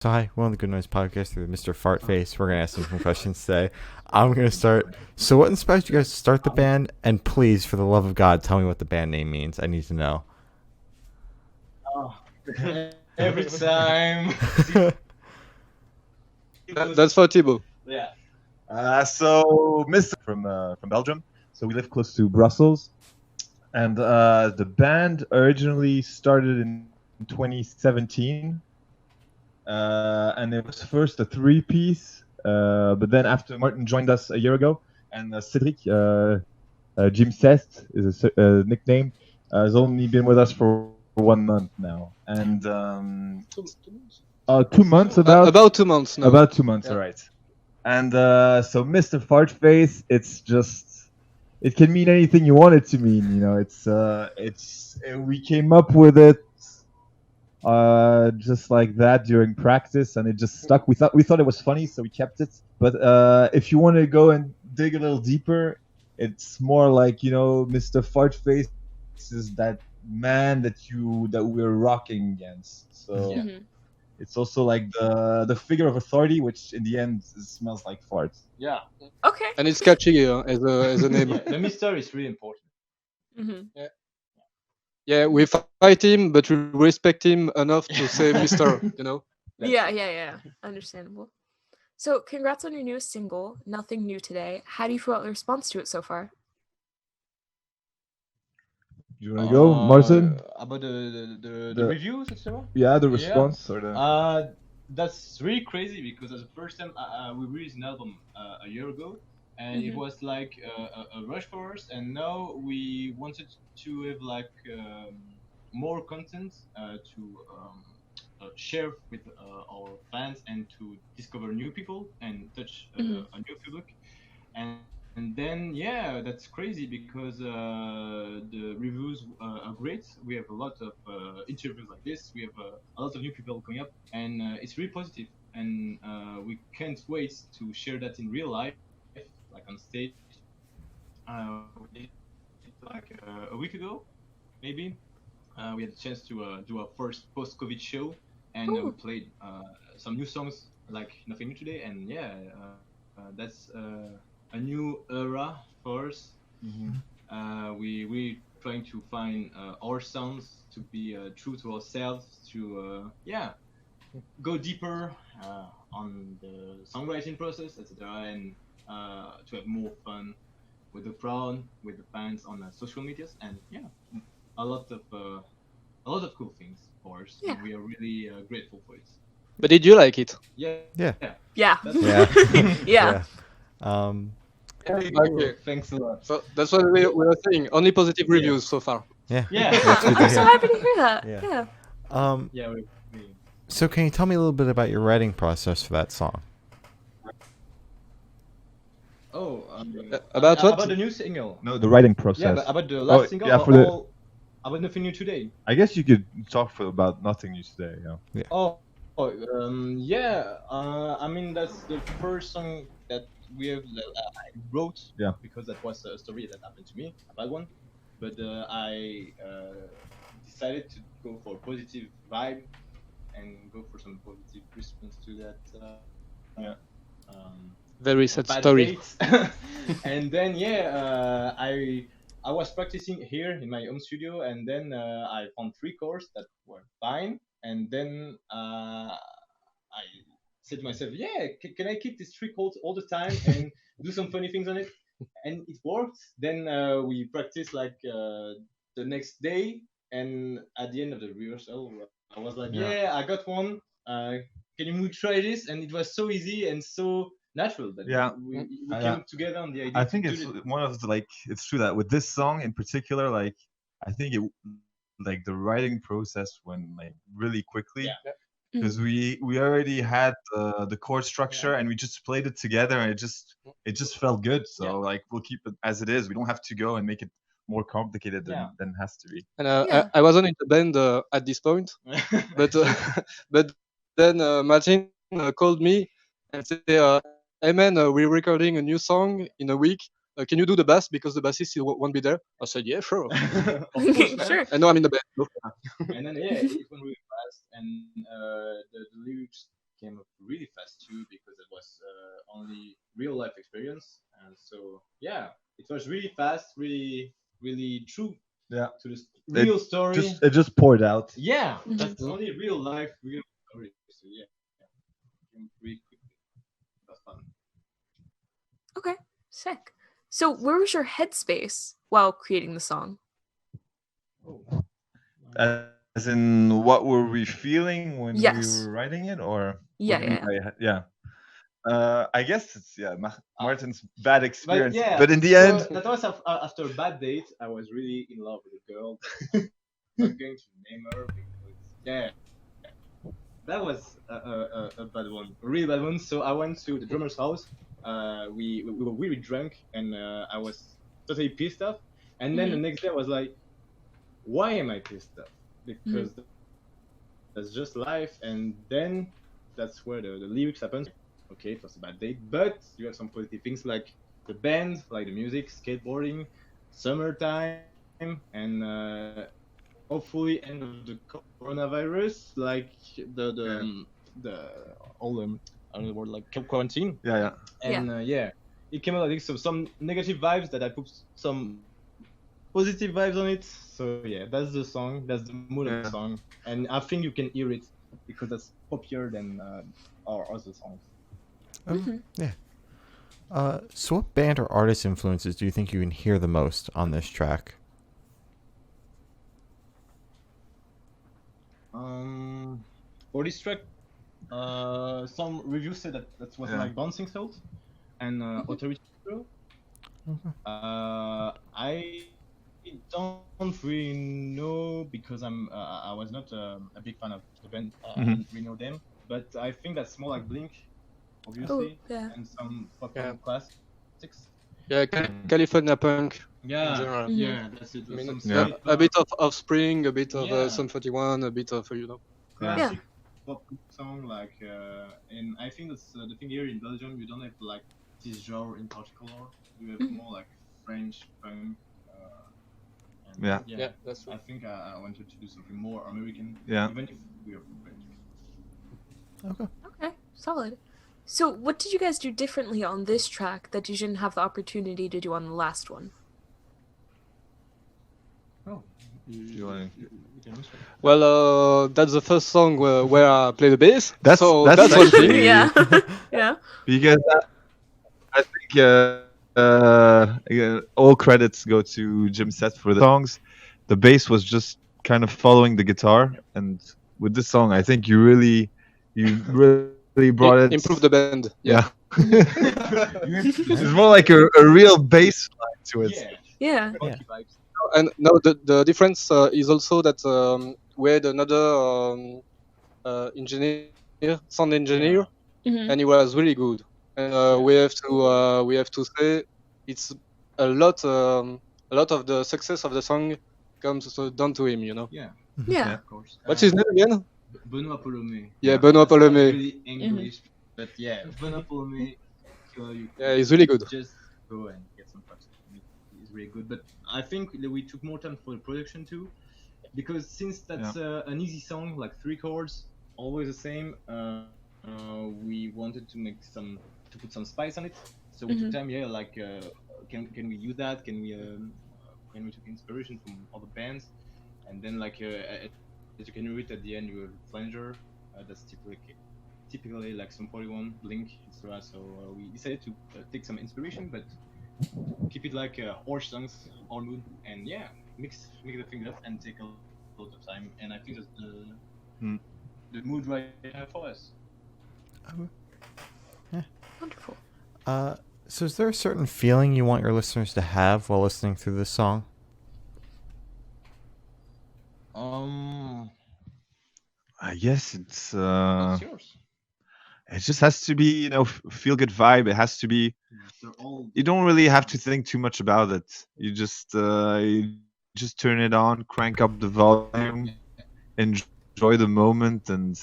So hi, one of the Good Noise podcasts with Mr. Fartface. We're gonna ask him some questions today. I'm gonna start. So, what inspired you guys to start the band? And please, for the love of God, tell me what the band name means. I need to know. Oh, every time. That's for Thibaut. Yeah. So Mr. from Belgium. So we live close to Brussels, and the band originally started in 2017, and it was first a three-piece, but then after Martin joined us a year ago, and Cedric, Jim Cest is a nickname, has only been with us for 1 month now, and 2 months About 2 months now. About 2 months, Yeah. all right. And so Mr. Fartface, it's just, it can mean anything you want it to mean. You know, we came up with it just like that during practice, and it just stuck. We thought it was funny, so we kept it. But if you want to go and dig a little deeper, it's more like, Mr. Fartface is that man that we're rocking against. So. Yeah. Mhm. It's also like the figure of authority, which in the end smells like farts. Yeah. Okay. And it's catchy as a name. Yeah, the mystery is really important. Mm-hmm. Yeah, we fight him, but we respect him enough to say Mister, Yeah. Understandable. So, congrats on your newest single, Nothing New Today. How do you feel about the response to it so far? You wanna go, Martin? About the The- reviews, etc. Yeah, the response or the. That's really crazy because as the first time we released an album a year ago, and it Mhm. was like a rush for us, and now we wanted to have like more content to share with our fans and to discover new people and touch Mhm. a new public. And then that's crazy because the reviews are great. We have a lot of interviews like this. We have a lot of new people coming up, and it's really positive. And we can't wait to share that in real life, like on stage. We did it like a week ago, maybe. We had a chance to do our first post-COVID show, and we Ooh. played some new songs like Nothing New Today, and that's a new era for us. We trying to find our sounds to be true to ourselves, to go deeper on the songwriting process, etc., and to have more fun with the crowd, with the fans on social medias, and a lot of cool things for us. Yeah. And we are really grateful for it. But did you like it? Yeah. Yeah. Yeah. Yeah. Yeah. Okay. Thanks a lot. So that's what we were saying. Only positive reviews so far. Yeah. Yeah. That's good to I'm so hear. happy to hear that. Yeah. Yeah. Yeah. So, can you tell me a little bit about your writing process for that song? Oh, About what? About the new single. No, the writing process. Yeah, but about the last single. yeah, About Nothing New Today. I guess you could talk about Nothing New Today. Yeah. I mean, that's the first song that we have that I wrote. Yeah. Because that was a story that happened to me, a bad one. But I decided to go for a positive vibe and go for some positive response to that. Very sad Bad story. dates. And then I was practicing here in my home studio, and then I found 3 chords that were fine, and then I said to myself, can I keep these 3 chords all the time and do some funny things on it? And it worked. Then we practiced like the next day, and at the end of the rehearsal I was like, I got one, can you try this? And it was so easy and so natural that we came together on the idea. I think it's one of the, it's true that with this song in particular, I think it, the writing process went really quickly. Yeah. Because we already had the chord structure, and we just played it together, and it just felt good. So we'll keep it as it is. We don't have to go and make it more complicated than it has to be. And I wasn't in the band at this point, but but then Martin called me and said, "Hey man, we're recording a new song in a week. Can you do the bass because the bassist won't be there?" I said, "Yeah, sure." Of course, man. Sure. And now I'm in the band. And then it went really fast, and the lyrics came up really fast too because it was only real life experience, and so yeah, it was really fast, really true Yeah. to the real It story. it just poured out. Yeah, Mhm. that's only real life, real story. So yeah, came really quickly. That's fun. Okay, sick. So where was your headspace while creating the song? Oh. As in, what were we feeling when we Yes. were writing it, or Yeah, what do you mean yeah, by yeah? I guess it's Martin's bad But experience, yeah, but in the so end, that was after a bad date. I was really in love with a girl. Not going to name her because yeah, that was a bad one, a really bad one. So I went to the drummer's house. We were really drunk, and I was totally pissed off. And then the next day I was like, why am I pissed off? Because that's just life. And then that's where the lyrics happen. Okay, it was a bad date, but you have some positive things like the band, like the music, skateboarding, summertime, and hopefully end of the coronavirus, like the all I don't know the word, like quarantine. yeah. And yeah, it came out like some negative vibes that I put some positive vibes on it. So yeah, that's the song, that's the mood of the song, and I think you can hear it because that's poppier than our other songs. Yeah. So what band or artist influences do you think you can hear the most on this track? For this track, some reviews said that was like Bouncing Salt and Authority. I don't really know because I was not a big fan of the band. I didn't really know them, but I think that's more like Blink, obviously, yeah. and some pop classics. Yeah, California punk. In Yeah, general. yeah, that's it. I mean, Some Yeah. skate a bit pop, of Offspring, a bit of Yeah. Sum 41, a bit of classic pop song, like, and I think that's the thing here in Belgium. You don't have like this genre in particular. You have more like French punk. And Yeah. Yeah, that's true. I think I wanted to do something more American. Yeah. Even if we are French. Okay, solid. So what did you guys do differently on this track that you didn't have the opportunity to do on the last one? Oh, You wanna- you can answer. Well, that's the first song where I play the bass. That's one thing. actually- Yeah. Yeah. because I think all credits go to Jim Seth for the songs. The bass was just kind of following the guitar, and with this song, I think you really brought it. Improve the band. Yeah. It's more like a real bass line to it. Yeah. Yeah. Funky vibes. And no, the difference is also that we had another sound engineer, Mhm. and he was really good. And we have to say it's a lot of the success of the song comes down to him, Yeah, Yeah. of course. What's his name again? Benoît Polomé. Yeah, Benoît That's not Polomé. really English, but yeah, Benoît Polomé. Yeah, he's really good. Just go and get some practice. He's really good. But I think that we took more time for the production too, because since that's an easy song, like 3 chords, always the same. We wanted to put some spice on it. So we took time. Yeah, like can we use that? Can we take inspiration from other bands? And then like as you can read at the end, you have flanger. That's typically like some 41, Blink, etc. So we decided to take some inspiration, but keep it like horse songs, all mood, and yeah, mix the things up and take a lot of time. And I think that's the mood right now for us. Wonderful. So is there a certain feeling you want your listeners to have while listening through this song? I guess it's What's yours? it just has to be feel good vibe. It has to be. You don't really have to think too much about it. You just turn it on, crank up the volume, enjoy the moment, and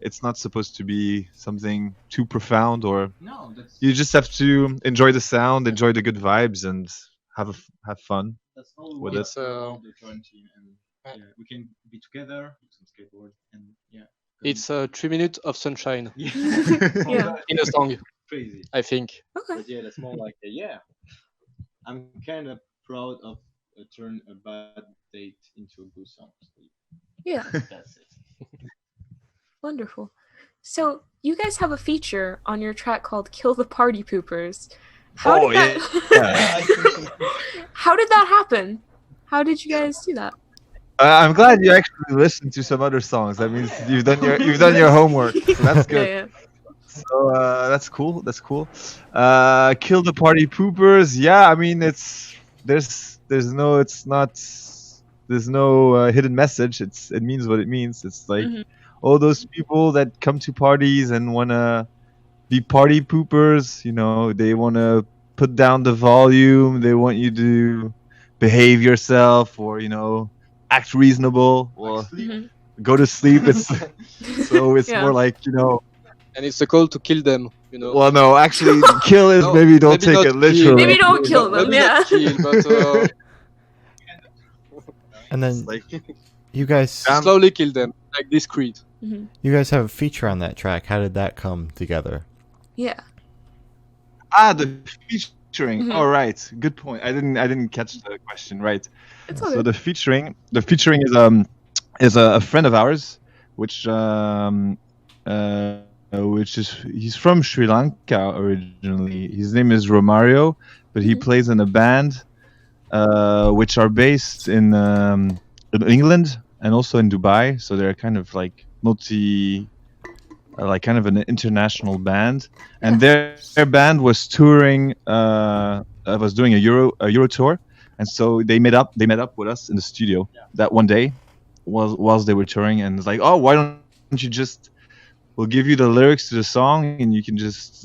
it's not supposed to be something too profound, or No, that's you just have to enjoy the sound, enjoy the good vibes, and have fun. that's all with we it. want for the quarantine, and yeah, we can be together, do some skateboard, and yeah, It's 3 minutes of sunshine Yeah. in a song, Crazy. I think. Okay. But yeah, that's more like yeah. I'm kind of proud of turn a bad date into a good song. So Yeah. that's it. Wonderful. So you guys have a feature on your track called "Kill the Party Poopers." How Oh, did that? I think some- How did that happen? How did you guys do that? I'm glad you actually listened to some other songs. That means you've done your homework. So that's good. Yeah, So that's cool. That's cool. Kill the party poopers. Yeah, I mean there's no it's not there's no hidden message. It means what it means. It's like Mhm. all those people that come to parties and wanna be party poopers. You know, they wanna put down the volume. They want you to behave yourself or act reasonable. Well, Mhm. go to sleep. It's so it's Yeah. more like And it's a call to kill them, you know. Well, no, actually, kill is No, maybe don't maybe take not it literally. Maybe don't kill them. Maybe Yeah. not kill, but And then Like, you guys, slowly kill them, like discreet. Mhm. you guys have a feature on that track. How did that come together? Yeah. the featuring. Mhm. All right, good point. I didn't catch the question. Right. It's all So good. the featuring is a friend of ours, which he's from Sri Lanka originally. His name is Romario, but he Mhm. plays in a band which are based in England and also in Dubai. So they're kind of like like kind of an international band. And their band was touring, was doing a Euro tour, and so they met up with us in the studio that one day, whilst they were touring, and it's like, oh, why don't you just we'll give you the lyrics to the song and you can just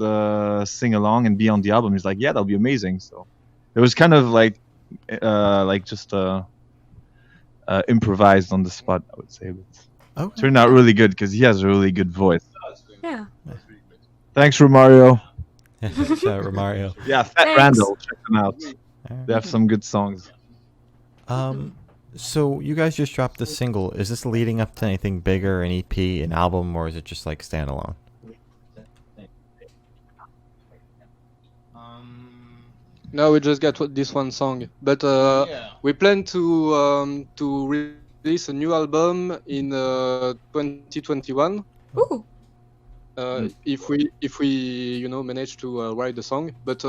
sing along and be on the album. He's like, yeah, that'll be amazing. So it was kind of like just improvised on the spot, I would say. But Okay. turned out really good because he has a really good voice. Yeah. That's really good. Thanks, Romario. Shout out Romario. Yeah, Fat Thanks. Randall, check them out. Alright. They have some good songs. So you guys just dropped the single. Is this leading up to anything bigger, an EP, an album, or is it just like standalone? No, we just got this one song, but Yeah. we plan to release a new album in 2021. Ooh. If we manage to write the song, but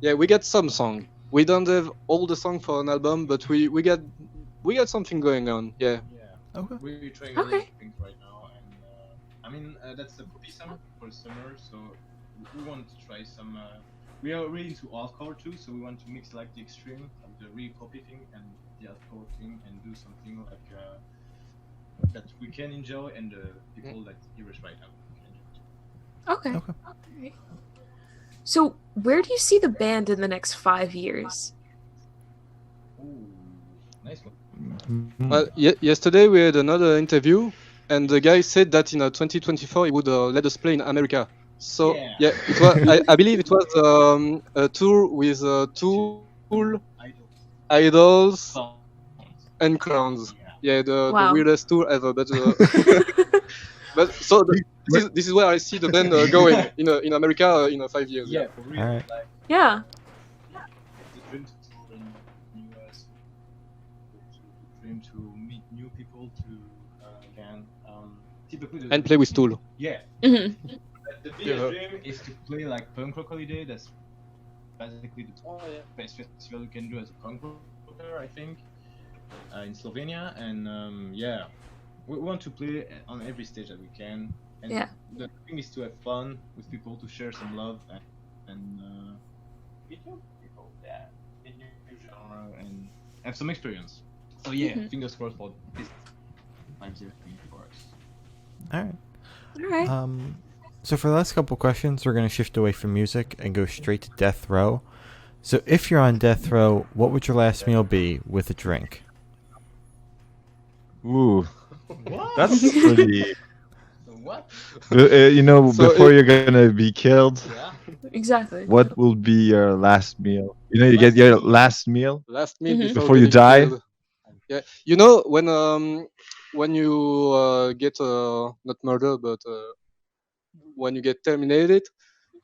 yeah, we got some song. We don't have all the song for an album, but we got something going on. Yeah. Yeah. Okay. We're trying a lot Okay. of things right now, and I mean that's a puppy summer for summer, so we want to try some. We are really into hardcore too, so we want to mix like the extreme of the real poppy thing and the hardcore thing, and do something like that we can enjoy, and the people that hear us right now can enjoy. Okay. Okay. Alright. So, where do you see the band in the next 5 years? Ooh, nice one. Well, yesterday we had another interview, and the guy said that in 2024 he would let us play in America. So Yeah. it was, I believe it was a tour with Tool, Idols, Songs. and Clowns. Yeah. Yeah, the Wow. weirdest tour ever. But but so this is where I see the band going in America in 5 years. Yeah, for real. Alright. Like Yeah. the dream to tour in the US, the dream to meet new people, to again, typically the, And play with Tool. Yeah, Mhm. the biggest Yeah. dream is to play like punk rock holiday. That's basically the best festival you can do as a punk rocker, I think, in Slovenia. And yeah, we want to play on every stage that we can. And Yeah. the thing is to have fun with people, to share some love, and meet new people, yeah, meet new genre, and have some experience. So yeah, Mhm. fingers crossed for this 5-0 thing for us. All right. All right. So for the last couple questions, we're going to shift away from music and go straight to death row. So if you're on death row, what would your last meal be with a drink? Ooh, What? that's pretty. What? So before you're gonna be killed, Yeah. Exactly. what will be your last meal? You get your last meal. Last meal Mhm. before Before you getting die? killed. Yeah, you know when when you get not murder, but when you get terminated,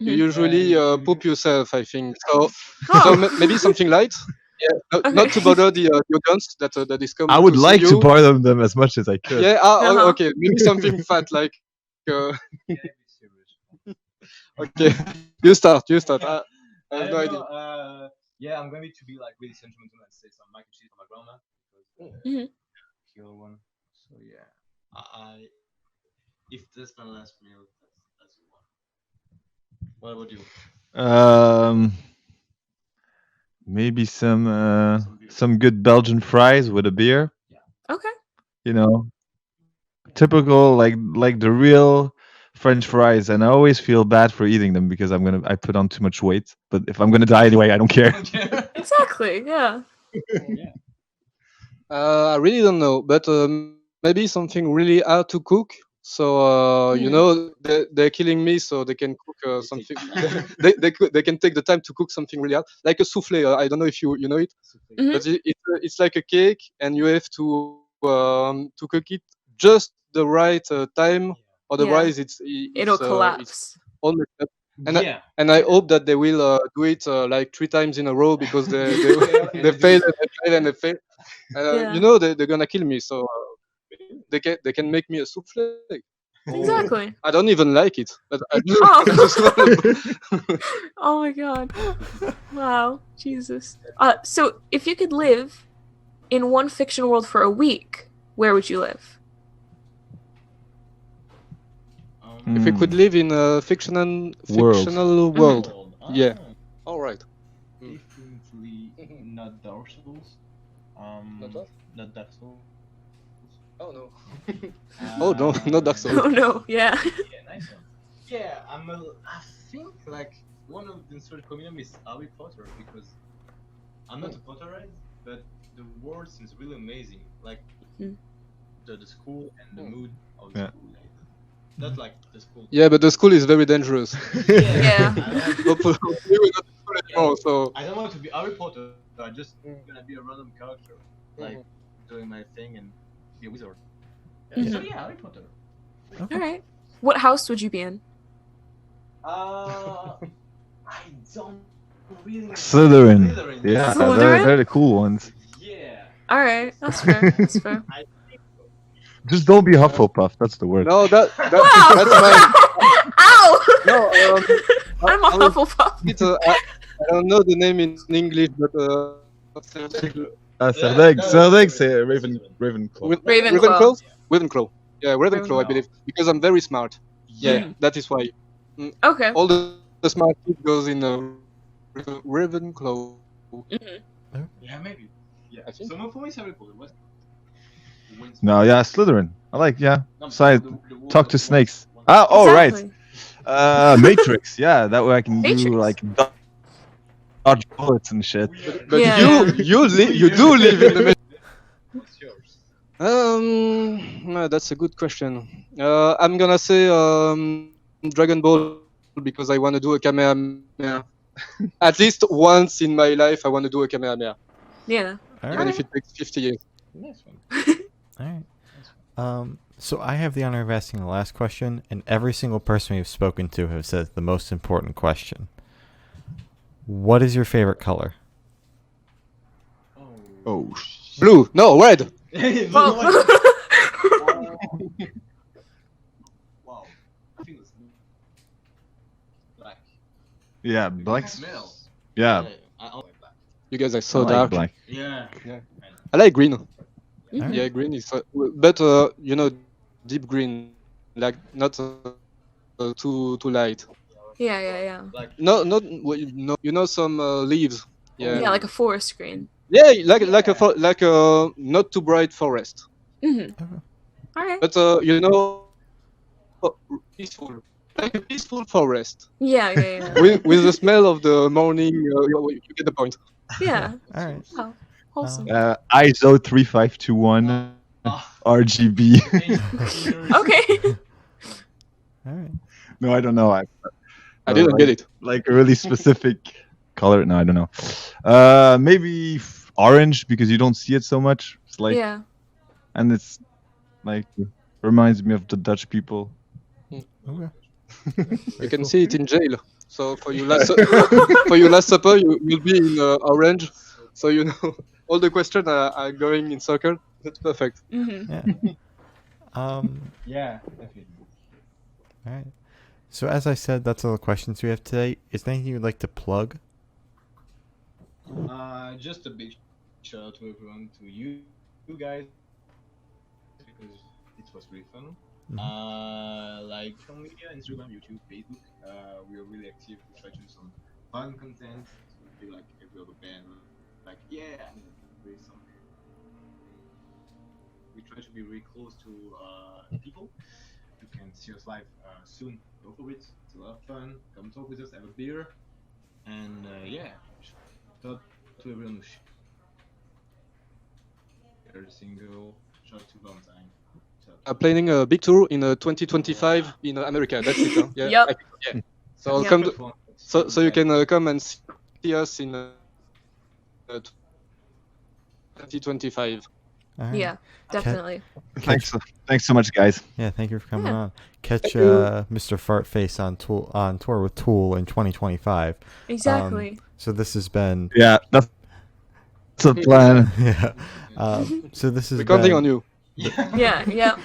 you Mhm. usually poop yourself, I think. So Oh. maybe something light. Yeah, not to Okay. bother the audience that is coming I would to see like to you. bother them as much as I could. Yeah. Uh-huh. Okay. Maybe something fat like. Okay. You start. I I have don't no know. idea. Yeah, I'm going to be like really sentimental and say some mac and cheese for my grandma because Mhm. killer one. So yeah, I if that's my last meal, that's the one. What about you? Maybe some good Belgian fries with a beer. Okay. You know, typical like the real French fries. And I always feel bad for eating them because I put on too much weight. But if I'm gonna die anyway, I don't care. Exactly. Yeah. Yeah. I really don't know, but maybe something really hard to cook. So you Mhm. know they're killing me, so they can cook something. They can take the time to cook something really hard, like a souffle. I don't know if you know it, Mhm. but it's like a cake, and you have to cook it just the right time. Otherwise, It'll it's collapse. all messed up. Yeah. And I hope that they will do it like 3 times in a row because they fail and they fail and they fail. Yeah. You know they're gonna kill me, so they can make me a souffle. Exactly. I don't even like it, but I just, Oh. I just wanna- Oh my god. Wow. Jesus. So if you could live in one fiction world for a week, where would you live? If we could live in a fictional world, yeah. All right. Definitely not Dark Souls. Not what? Not Dark Souls. Oh no. Oh no, not Dark Souls. Oh no. Yeah. Yeah, nice one. Yeah, I think like one of the insert community is Harry Potter because I'm not a Potterhead, but the world seems really amazing. Like Mhm. the school and the mood of the Yeah. school. Like, not like the school. Yeah, but the school is very dangerous. Yeah. Hopefully we're not in school anymore, so I don't want to be Harry Potter. I just gonna be a random character, like doing my thing and be a wizard. Yeah. So yeah, Harry Potter. All right. What house would you be in? I don't really. Slytherin. Slytherin. Yeah, Slytherin? they're the cool ones. Yeah. All right. That's fair. That's fair. I think so. Just don't be Hufflepuff. That's the word. no, Wow. that's mine. Ow! No, I'm a I will- Hufflepuff. I don't know the name in English, but Serdeg, c'est Ravenclaw. Ravenclaw. Ravenclaw. Yeah, Ravenclaw, I believe, because I'm very smart. Yeah, Mhm. that is why. Okay. All the smart kids goes in Ravenclaw. Yeah, maybe. Yeah. I think. So for me, it's Harry Potter. What? No, yeah, Slytherin. I like, yeah. No, Side, the talk to one- snakes. one- Ah, oh, right. Exactly. Matrix. Yeah, that way I can Matrix. do like dodge bullets and shit. But Yeah. you do live in the. What's yours? No, that's a good question. I'm gonna say Dragon Ball because I want to do a Kamehameha. At least once in my life, I want to do a Kamehameha, Yeah. All even right. if it takes 50 years. Nice one. All right. So I have the honor of asking the last question, and every single person we've spoken to has said the most important question. What is your favorite color? Oh, Blue, no, red. Well, Wow. I think it's black. yeah, Because black. it smells. Yeah, I like black. You guys are I so like dark. black. Yeah. I like green. Mhm. Yeah, green is, but you know, deep green, like not too light. yeah. Like No, not you know some leaves. Yeah, Yeah, like a forest green. yeah, like a not too bright forest. Mm-hmm. All right. But you know, peaceful, like a peaceful forest Yeah. with the smell of the morning. You get the point. Yeah. All right. Wow. Wholesome. ISO 3521 RGB. Okay. All right. No, I don't know. I didn't get it. Like a really specific color. No, I don't know. Maybe orange because you don't see it so much. It's like, Yeah. and it's Like, reminds me of the Dutch people. Okay. You can see it in jail. So for your last for your last supper, you'll be in orange. So you know all the questions are going in circle. That's perfect. Mm-hmm. Yeah. Yeah, definitely. All right. So as I said, that's all the questions we have today. Is there anything you'd like to plug? Just a big shout out to everyone, to you guys, because it was really fun. Like social media, Instagram, YouTube, Facebook. We are really active. We try to do some fun content to feel like every other band. Like, yeah, I'm doing something. We try to be really close to people. You can see us live soon. Go for it. It's a lot of fun. Come talk with us, have a beer, and yeah. Shout out to everyone who shared the single. Shout out to Valentine. Planning a big tour in 2025 in America. That's it. Huh? Yeah. Yep. Yeah. So come. So you can come and see us in 2025. All right. Yeah, definitely. Thanks so much, guys. Yeah, thank you for coming Yeah. on. Catch Thank you. Mr. Fartface on tour with Tool in 2025. Exactly. So this has been Yeah, that's the plan. yeah. So this has We're counting been on you. Yeah.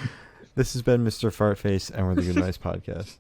this has been Mr. Fartface and we're the Good Nice Podcast.